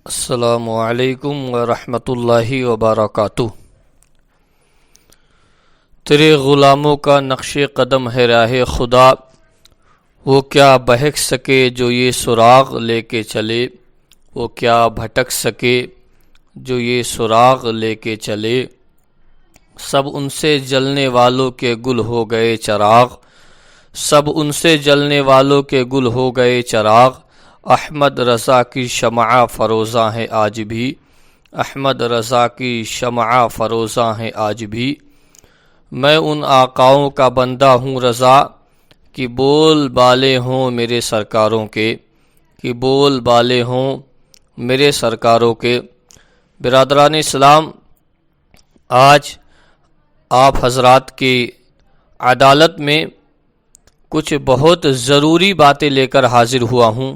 السلام علیکم ورحمۃ اللہ وبرکاتہ۔ تیرے غلاموں کا نقش قدم ہے راہ خدا، وہ کیا بہک سکے جو یہ سراغ لے کے چلے، وہ کیا بھٹک سکے جو یہ سراغ لے کے چلے۔ سب ان سے جلنے والوں کے گل ہو گئے چراغ، سب ان سے جلنے والوں کے گل ہو گئے چراغ۔ احمد رضا کی شمع فروزاں ہے آج بھی، احمد رضا کی شمع فروزاں ہے آج بھی۔ میں ان آقاؤں کا بندہ ہوں رضا، کہ بول بالے ہوں میرے سرکاروں کے، کہ بول بالے ہوں میرے سرکاروں کے۔ برادران اسلام، آج آپ حضرات کی عدالت میں کچھ بہت ضروری باتیں لے کر حاضر ہوا ہوں،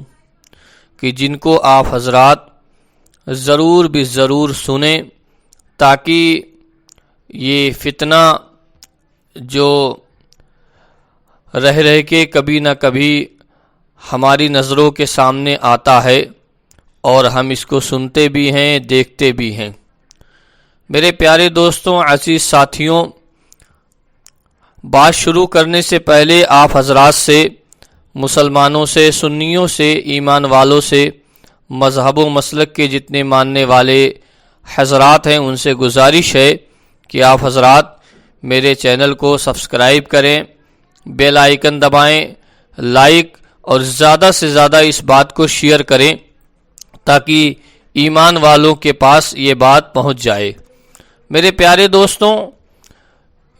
کہ جن کو آپ حضرات ضرور بھی ضرور سنیں، تاکہ یہ فتنہ جو رہ کے کبھی نہ کبھی ہماری نظروں کے سامنے آتا ہے اور ہم اس کو سنتے بھی ہیں، دیکھتے بھی ہیں۔ میرے پیارے دوستوں، عزیز ساتھیوں، بات شروع کرنے سے پہلے آپ حضرات سے، مسلمانوں سے، سنیوں سے، ایمان والوں سے، مذہب و مسلک کے جتنے ماننے والے حضرات ہیں، ان سے گزارش ہے کہ آپ حضرات میرے چینل کو سبسکرائب کریں، بیل آئیکن دبائیں، لائک اور زیادہ سے زیادہ اس بات کو شیئر کریں، تاکہ ایمان والوں کے پاس یہ بات پہنچ جائے۔ میرے پیارے دوستوں،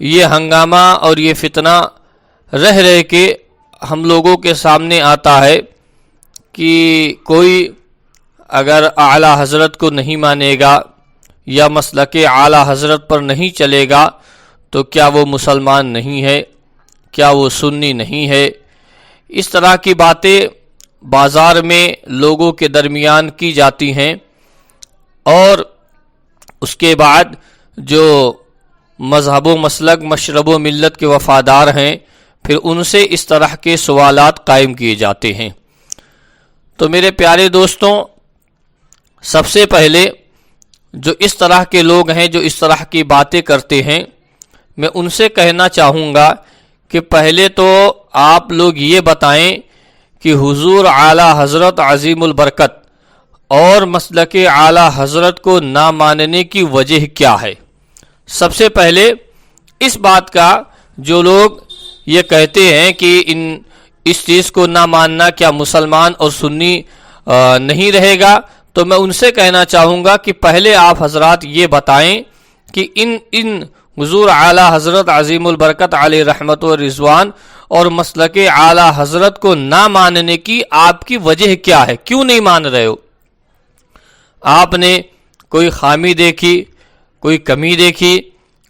یہ ہنگامہ اور یہ فتنہ رہ کے ہم لوگوں کے سامنے آتا ہے کہ کوئی اگر اعلیٰ حضرت کو نہیں مانے گا یا مسلک اعلیٰ حضرت پر نہیں چلے گا تو کیا وہ مسلمان نہیں ہے، کیا وہ سنی نہیں ہے۔ اس طرح کی باتیں بازار میں لوگوں کے درمیان کی جاتی ہیں، اور اس کے بعد جو مذہب و مسلک، مشرب و ملت کے وفادار ہیں، پھر ان سے اس طرح کے سوالات قائم کیے جاتے ہیں۔ تو میرے پیارے دوستوں، سب سے پہلے جو اس طرح کے لوگ ہیں، جو اس طرح کی باتیں کرتے ہیں، میں ان سے کہنا چاہوں گا کہ پہلے تو آپ لوگ یہ بتائیں کہ حضور اعلیٰ حضرت عظیم البرکت اور مسلک اعلیٰ حضرت کو نہ ماننے کی وجہ کیا ہے۔ سب سے پہلے اس بات کا، جو لوگ یہ کہتے ہیں کہ اس چیز کو نہ ماننا کیا مسلمان اور سنی نہیں رہے گا، تو میں ان سے کہنا چاہوں گا کہ پہلے آپ حضرات یہ بتائیں کہ ان حضور اعلیٰ حضرت عظیم البرکت علیہ رحمت و رضوان اور مسلک اعلیٰ حضرت کو نہ ماننے کی آپ کی وجہ کیا ہے، کیوں نہیں مان رہے ہو؟ آپ نے کوئی خامی دیکھی، کوئی کمی دیکھی،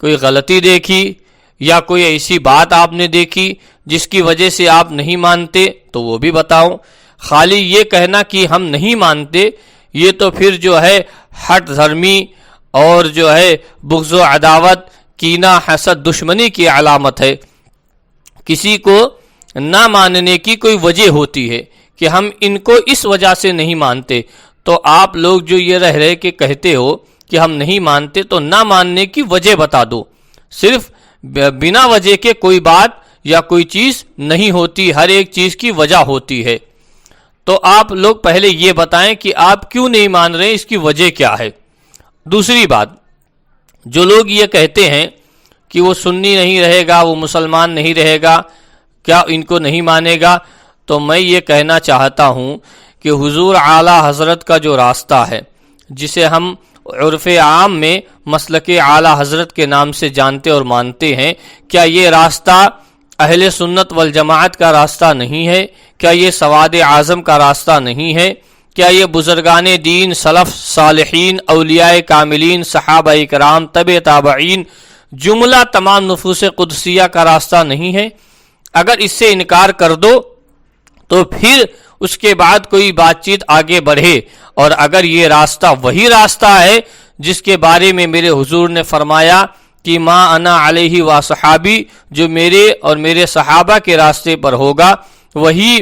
کوئی غلطی دیکھی، یا کوئی ایسی بات آپ نے دیکھی جس کی وجہ سے آپ نہیں مانتے، تو وہ بھی بتاؤ۔ خالی یہ کہنا کہ ہم نہیں مانتے، یہ تو پھر جو ہے ہٹ دھرمی اور جو ہے بغض و عداوت، کینہ، حسد، دشمنی کی علامت ہے۔ کسی کو نہ ماننے کی کوئی وجہ ہوتی ہے کہ ہم ان کو اس وجہ سے نہیں مانتے، تو آپ لوگ جو یہ رہ کے کہتے ہو کہ ہم نہیں مانتے، تو نہ ماننے کی وجہ بتا دو۔ صرف بنا وجہ کے کوئی بات یا کوئی چیز نہیں ہوتی، ہر ایک چیز کی وجہ ہوتی ہے۔ تو آپ لوگ پہلے یہ بتائیں کہ آپ کیوں نہیں مان رہے، اس کی وجہ کیا ہے۔ دوسری بات، جو لوگ یہ کہتے ہیں کہ وہ سنی نہیں رہے گا، وہ مسلمان نہیں رہے گا، کیا ان کو نہیں مانے گا، تو میں یہ کہنا چاہتا ہوں کہ حضور اعلیٰ حضرت کا جو راستہ ہے، جسے ہم عرف عام میں مسلک اعلیٰ حضرت کے نام سے جانتے اور مانتے ہیں، کیا یہ راستہ اہل سنت والجماعت کا راستہ نہیں ہے؟ کیا یہ سواد اعظم کا راستہ نہیں ہے؟ کیا یہ بزرگان دین، سلف صالحین، اولیاء کاملین، صحابہ کرام، تبع تابعین، جملہ تمام نفوس قدسیہ کا راستہ نہیں ہے؟ اگر اس سے انکار کر دو تو پھر اس کے بعد کوئی بات چیت آگے بڑھے، اور اگر یہ راستہ وہی راستہ ہے جس کے بارے میں میرے حضور نے فرمایا کہ ما انا علیہ و صحابی، جو میرے اور میرے صحابہ کے راستے پر ہوگا وہی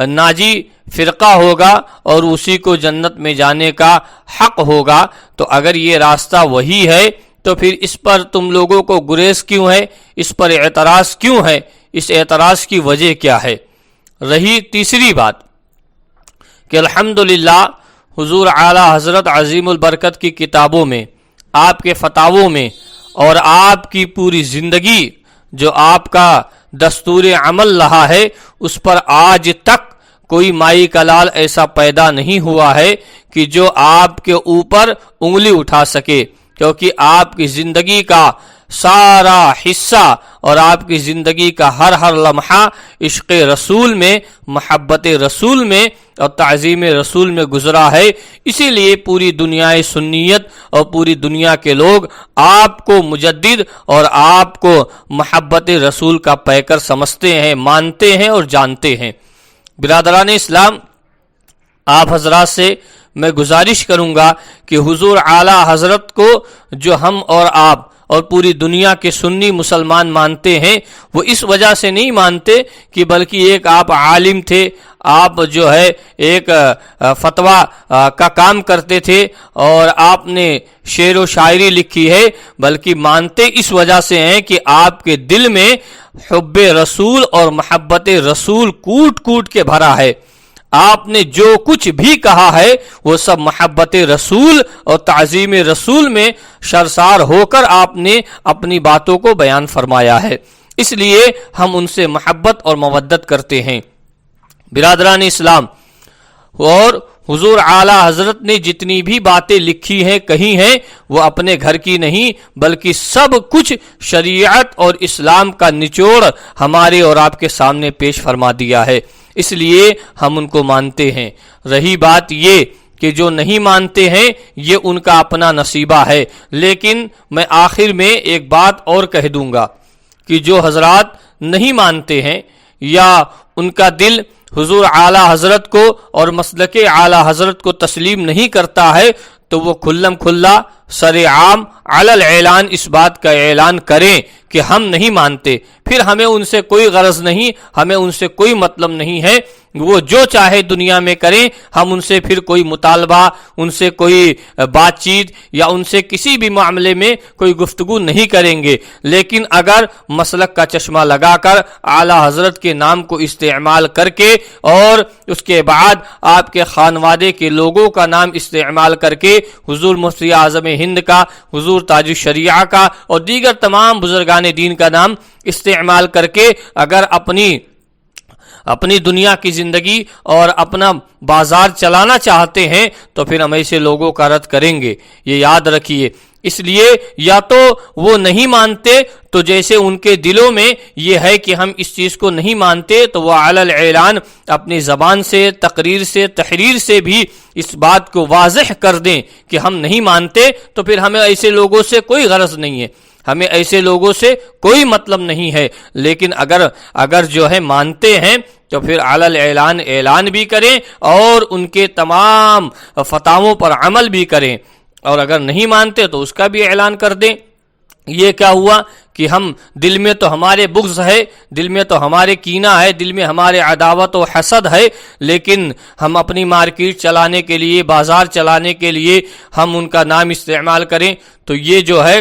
ناجی فرقہ ہوگا اور اسی کو جنت میں جانے کا حق ہوگا. تو اگر یہ راستہ وہی ہے تو پھر اس پر تم لوگوں کو گریز کیوں ہے، اس پر اعتراض کیوں ہے، اس اعتراض کی وجہ کیا ہے؟ رہی تیسری بات کہ الحمدللہ حضور اعلی حضرت عظیم البرکت کی کتابوں میں، آپ کے فتاووں میں اور آپ کی پوری زندگی جو آپ کا دستور عمل رہا ہے، اس پر آج تک کوئی مائی کا لال ایسا پیدا نہیں ہوا ہے کہ جو آپ کے اوپر انگلی اٹھا سکے، کیونکہ آپ کی زندگی کا سارا حصہ اور آپ کی زندگی کا ہر لمحہ عشق رسول میں، محبت رسول میں اور تعظیم رسول میں گزرا ہے. اسی لیے پوری دنیا سنیت اور پوری دنیا کے لوگ آپ کو مجدد اور آپ کو محبت رسول کا پیکر سمجھتے ہیں، مانتے ہیں اور جانتے ہیں. برادران اسلام، آپ حضرات سے میں گزارش کروں گا کہ حضور اعلی حضرت کو جو ہم اور آپ اور پوری دنیا کے سنی مسلمان مانتے ہیں، وہ اس وجہ سے نہیں مانتے کہ بلکہ ایک آپ عالم تھے، آپ جو ہے ایک فتویٰ کا کام کرتے تھے اور آپ نے شعر و شاعری لکھی ہے، بلکہ مانتے اس وجہ سے ہیں کہ آپ کے دل میں حب رسول اور محبت رسول کوٹ کوٹ کے بھرا ہے. آپ نے جو کچھ بھی کہا ہے وہ سب محبت رسول اور تعظیم رسول میں شرسار ہو کر آپ نے اپنی باتوں کو بیان فرمایا ہے. اس لیے ہم ان سے محبت اور مودت کرتے ہیں. برادران اسلام، اور حضور اعلی حضرت نے جتنی بھی باتیں لکھی ہیں، کہی ہیں، وہ اپنے گھر کی نہیں بلکہ سب کچھ شریعت اور اسلام کا نچوڑ ہمارے اور آپ کے سامنے پیش فرما دیا ہے. اس لیے ہم ان کو مانتے ہیں. رہی بات یہ کہ جو نہیں مانتے ہیں، یہ ان کا اپنا نصیبہ ہے. لیکن میں آخر میں ایک بات اور کہہ دوں گا کہ جو حضرات نہیں مانتے ہیں یا ان کا دل حضور اعلی حضرت کو اور مسلک اعلی حضرت کو تسلیم نہیں کرتا ہے، تو وہ کھلم کھلا سر عام علی الاعلان اس بات کا اعلان کریں کہ ہم نہیں مانتے. پھر ہمیں ان سے کوئی غرض نہیں، ہمیں ان سے کوئی مطلب نہیں ہے. وہ جو چاہے دنیا میں کریں، ہم ان سے پھر کوئی مطالبہ، ان سے کوئی بات چیت یا ان سے کسی بھی معاملے میں کوئی گفتگو نہیں کریں گے. لیکن اگر مسلک کا چشمہ لگا کر اعلی حضرت کے نام کو استعمال کر کے اور اس کے بعد آپ کے خانوادے کے لوگوں کا نام استعمال کر کے حضور مفتی اعظم ہند کا، حضور تاج الشریعہ کا اور دیگر تمام بزرگان دین کا نام استعمال کر کے اگر اپنی دنیا کی زندگی اور اپنا بازار چلانا چاہتے ہیں، تو پھر ہم ایسے لوگوں کا رد کریں گے. یہ یاد رکھیے. اس لیے یا تو وہ نہیں مانتے، تو جیسے ان کے دلوں میں یہ ہے کہ ہم اس چیز کو نہیں مانتے، تو وہ علی الاعلان اپنی زبان سے، تقریر سے، تحریر سے بھی اس بات کو واضح کر دیں کہ ہم نہیں مانتے. تو پھر ہمیں ایسے لوگوں سے کوئی غرض نہیں ہے، ہمیں ایسے لوگوں سے کوئی مطلب نہیں ہے. لیکن اگر جو ہے مانتے ہیں تو پھر علی الاعلان اعلان بھی کریں اور ان کے تمام فتاووں پر عمل بھی کریں، اور اگر نہیں مانتے تو اس کا بھی اعلان کر دیں. یہ کیا ہوا کہ ہم دل میں تو ہمارے بغض ہے، دل میں تو ہمارے کینہ ہے، دل میں ہمارے عداوت و حسد ہے، لیکن ہم اپنی مارکیٹ چلانے کے لیے، بازار چلانے کے لیے ہم ان کا نام استعمال کریں. تو یہ جو ہے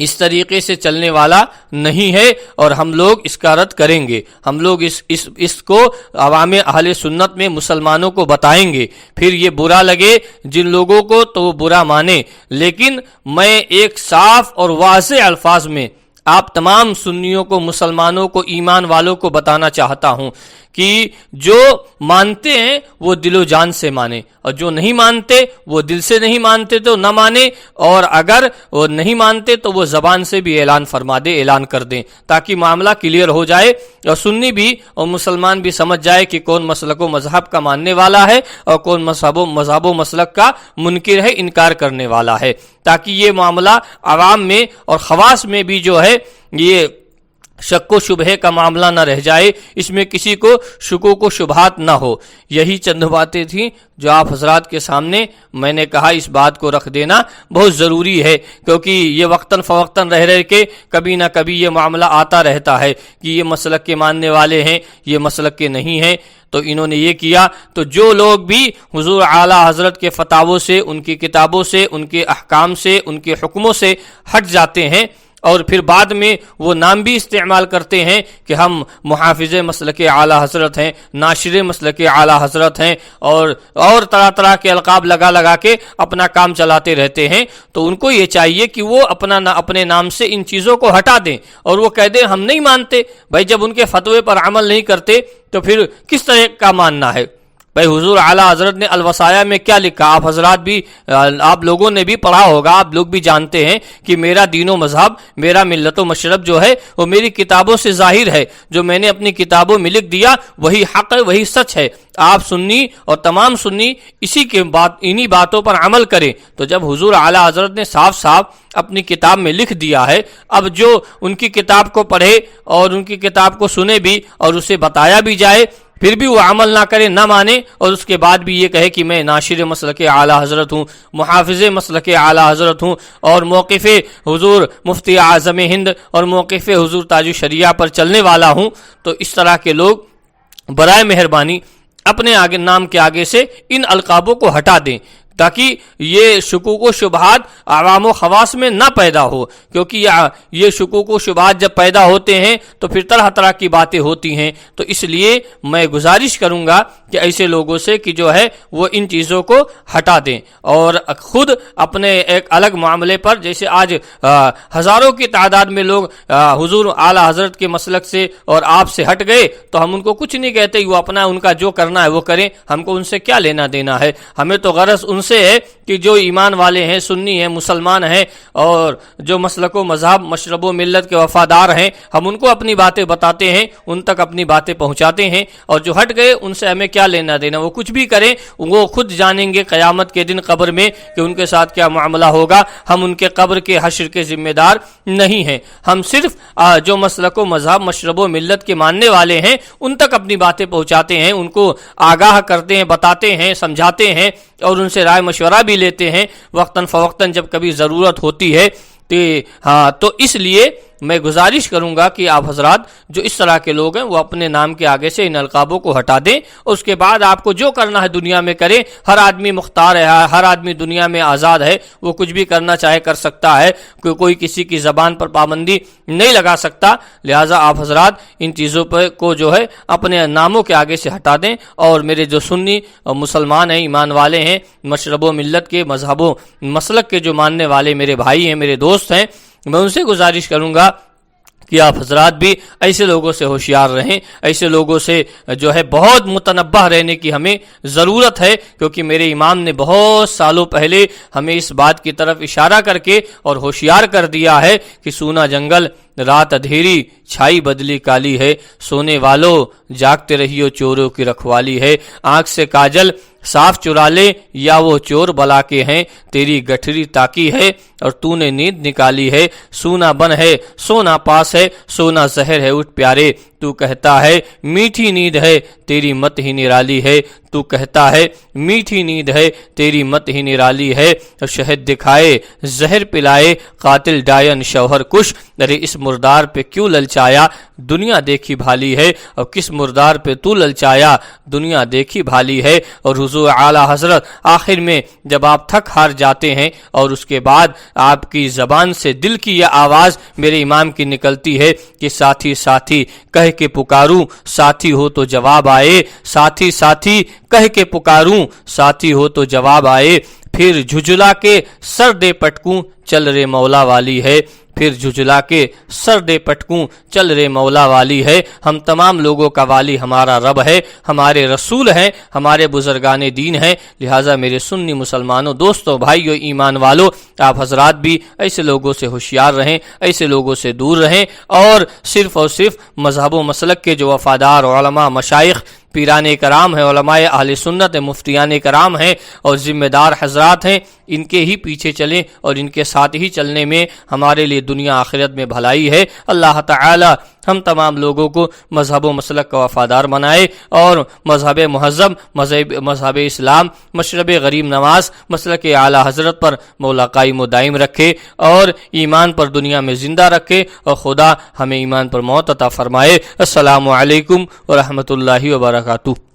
اس طریقے سے چلنے والا نہیں ہے، اور ہم لوگ اس کا رد کریں گے. ہم لوگ اس کو عوام اہل سنت میں مسلمانوں کو بتائیں گے. پھر یہ برا لگے جن لوگوں کو تو وہ برا مانے، لیکن میں ایک صاف اور واضح الفاظ میں آپ تمام سنیوں کو، مسلمانوں کو، ایمان والوں کو بتانا چاہتا ہوں کہ جو مانتے ہیں وہ دل و جان سے مانیں، اور جو نہیں مانتے وہ دل سے نہیں مانتے تو نہ مانیں، اور اگر وہ نہیں مانتے تو وہ زبان سے بھی اعلان فرما دے، اعلان کر دیں، تاکہ معاملہ کلیئر ہو جائے اور سنی بھی اور مسلمان بھی سمجھ جائے کہ کون مسلک و مذہب کا ماننے والا ہے اور کون مذہب و مسلک کا منکر ہے، انکار کرنے والا ہے، تاکہ یہ معاملہ عوام میں اور خواص میں بھی جو ہے یہ شک و شبہ کا معاملہ نہ رہ جائے، اس میں کسی کو شکوک و شبہات نہ ہو۔ یہی چند باتیں تھیں جو آپ حضرات کے سامنے میں نے کہا اس بات کو رکھ دینا بہت ضروری ہے، کیونکہ یہ وقتاً فوقتاً رہ کے کبھی نہ کبھی یہ معاملہ آتا رہتا ہے کہ یہ مسلک کے ماننے والے ہیں، یہ مسلک کے نہیں ہیں، تو انہوں نے یہ کیا۔ تو جو لوگ بھی حضور اعلیٰ حضرت کے فتاووں سے، ان کی کتابوں سے، ان کے احکام سے، ان کے حکموں سے ہٹ جاتے ہیں اور پھر بعد میں وہ نام بھی استعمال کرتے ہیں کہ ہم محافظ مسلک اعلیٰ حضرت ہیں، ناشر مسلک اعلیٰ حضرت ہیں، اور طرح طرح کے القاب لگا کے اپنا کام چلاتے رہتے ہیں، تو ان کو یہ چاہیے کہ وہ اپنے نام سے ان چیزوں کو ہٹا دیں اور وہ کہہ دیں ہم نہیں مانتے۔ بھائی جب ان کے فتوے پر عمل نہیں کرتے تو پھر کس طرح کا ماننا ہے؟ بھائی حضور اعلیٰ حضرت نے الوصایا میں کیا لکھا؟ آپ حضرات بھی، آپ لوگوں نے بھی پڑھا ہوگا، آپ لوگ بھی جانتے ہیں کہ میرا دین و مذہب، میرا ملت و مشرب جو ہے وہ میری کتابوں سے ظاہر ہے، جو میں نے اپنی کتابوں میں لکھ دیا وہی حق ہے، وہی سچ ہے۔ آپ سنی اور تمام سنی انہی باتوں پر عمل کریں۔ تو جب حضور اعلیٰ حضرت نے صاف صاف اپنی کتاب میں لکھ دیا ہے، اب جو ان کی کتاب کو پڑھے اور ان کی کتاب کو سنے بھی اور اسے بتایا بھی جائے، پھر بھی وہ عمل نہ کرے، نہ مانے، اور اس کے بعد بھی یہ کہے کہ میں ناشر مسلک اعلیٰ حضرت ہوں، محافظ مسلک اعلیٰ حضرت ہوں، اور موقف حضور مفتی اعظم ہند اور موقف حضور تاج الشریعہ پر چلنے والا ہوں، تو اس طرح کے لوگ برائے مہربانی اپنے نام کے آگے سے ان القابوں کو ہٹا دیں، تاکہ یہ شکوک و شبہات عوام و خواص میں نہ پیدا ہو، کیونکہ یہ شکوک و شبہات جب پیدا ہوتے ہیں تو پھر طرح طرح کی باتیں ہوتی ہیں۔ تو اس لیے میں گزارش کروں گا کہ ایسے لوگوں سے کہ جو ہے وہ ان چیزوں کو ہٹا دیں اور خود اپنے ایک الگ معاملے پر، جیسے آج ہزاروں کی تعداد میں لوگ حضور اعلیٰ حضرت کے مسلک سے اور آپ سے ہٹ گئے، تو ہم ان کو کچھ نہیں کہتے، وہ اپنا ان کا جو کرنا ہے وہ کریں، ہم کو ان سے کیا لینا دینا ہے؟ ہمیں تو غرض ان سے ہے کہ جو ایمان والے ہیں، سنی ہیں، مسلمان ہیں، اور جو مسلک و مذہب، مشرب و ملت کے وفادار ہیں، ہم ان کو اپنی باتیں بتاتے ہیں، ان تک اپنی باتیں پہنچاتے ہیں، اور جو ہٹ گئے ان سے ہمیں کیا لینا دینا؟ وہ کچھ بھی کریں، وہ خود جانیں گے قیامت کے دن قبر میں کہ ان کے ساتھ کیا معاملہ ہوگا۔ ہم ان کے قبر کے حشر کے ذمہ دار نہیں ہیں، ہم صرف جو مسلک و مذہب، مشرب و ملت کے ماننے والے ہیں ان تک اپنی باتیں پہنچاتے ہیں، ان کو آگاہ کرتے ہیں، بتاتے ہیں، سمجھاتے ہیں، اور ان سے رائے مشورہ بھی لیتے ہیں وقتاً فوقتاً جب کبھی ضرورت ہوتی ہے۔ تو اس لیے میں گزارش کروں گا کہ آپ حضرات جو اس طرح کے لوگ ہیں وہ اپنے نام کے آگے سے ان القابوں کو ہٹا دیں، اس کے بعد آپ کو جو کرنا ہے دنیا میں کریں۔ ہر آدمی مختار ہے، ہر آدمی دنیا میں آزاد ہے، وہ کچھ بھی کرنا چاہے کر سکتا ہے، کوئی کسی کی زبان پر پابندی نہیں لگا سکتا۔ لہٰذا آپ حضرات ان چیزوں کو جو ہے اپنے ناموں کے آگے سے ہٹا دیں، اور میرے جو سنی اور مسلمان ہیں، ایمان والے ہیں، مشرب و ملت کے، مذہب و مسلک کے جو ماننے والے میرے بھائی ہیں، میرے دوست ہیں، میں ان سے گزارش کروں گا کہ آپ حضرات بھی ایسے لوگوں سے ہوشیار رہیں، ایسے لوگوں سے جو ہے بہت متنبہ رہنے کی ہمیں ضرورت ہے، کیونکہ میرے امام نے بہت سالوں پہلے ہمیں اس بات کی طرف اشارہ کر کے اور ہوشیار کر دیا ہے کہ سونا جنگل رات اندھیری چھائی بدلی کالی ہے، سونے والوں جاگتے رہیو چوروں کی رکھوالی ہے، آنکھ سے کاجل صاف چرا لے یا وہ چور بلا کے ہیں، تیری گٹھری تاکی ہے اور تو نے نیند نکالی ہے، سونا بن ہے سونا پاس ہے، سونا زہر ہے اٹھ پیارے، تو کہتا ہے میٹھی نیند ہے تیری مت ہی نرالی ہے، تو کہتا ہے میٹھی نیند ہے تیری مت ہی نرالی ہے، اور شہد دکھائے زہر پلائے قاتل ڈائن شوہر کش، ارے اس مردار پہ کیوں للچایا دنیا دیکھی بھالی ہے، اور کس مردار پہ تو للچایا دنیا دیکھی بھالی ہے۔ اور حضور اعلیٰ حضرت آخر میں جب آپ تھک ہار جاتے ہیں اور اس کے بعد آپ کی زبان سے دل کی یہ آواز میرے امام کی نکلتی ہے کہ ساتھی ساتھی کہہ کے پکاروں ساتھی ہو تو جواب آئے، ساتھی ساتھی کہہ کے پکاروں ساتھی ہو تو جواب آئے، پھر جھجلا کے سر دے پٹکوں چل رے مولا والی ہے، پھر جھجلا کے سر دے پٹکوں چل رے مولا والی ہے۔ ہم تمام لوگوں کا والی ہمارا رب ہے، ہمارے رسول ہیں، ہمارے بزرگان دین ہیں۔ لہٰذا میرے سنی مسلمانوں، دوستوں، بھائیوں، ایمان والوں، آپ حضرات بھی ایسے لوگوں سے ہوشیار رہیں، ایسے لوگوں سے دور رہیں، اور صرف مذہب و مسلک کے جو وفادار علماء، مشائخ، پیران کرام ہیں، علماء اہل سنت ہیں، مفتیان کرام ہیں اور ذمہ دار حضرات ہیں، ان کے ہی پیچھے چلیں اور ان کے ساتھ ہی چلنے میں ہمارے لیے دنیا آخرت میں بھلائی ہے۔ اللہ تعالی ہم تمام لوگوں کو مذہب و مسلک کا وفادار بنائے اور مذہب مہذب مذہب اسلام مشرب غریب نواز مسلک اعلیٰ حضرت پر مولا قائم و دائم رکھے اور ایمان پر دنیا میں زندہ رکھے، اور خدا ہمیں ایمان پر موت عطا فرمائے۔ السلام علیکم ورحمۃ اللہ وبرکاتہ۔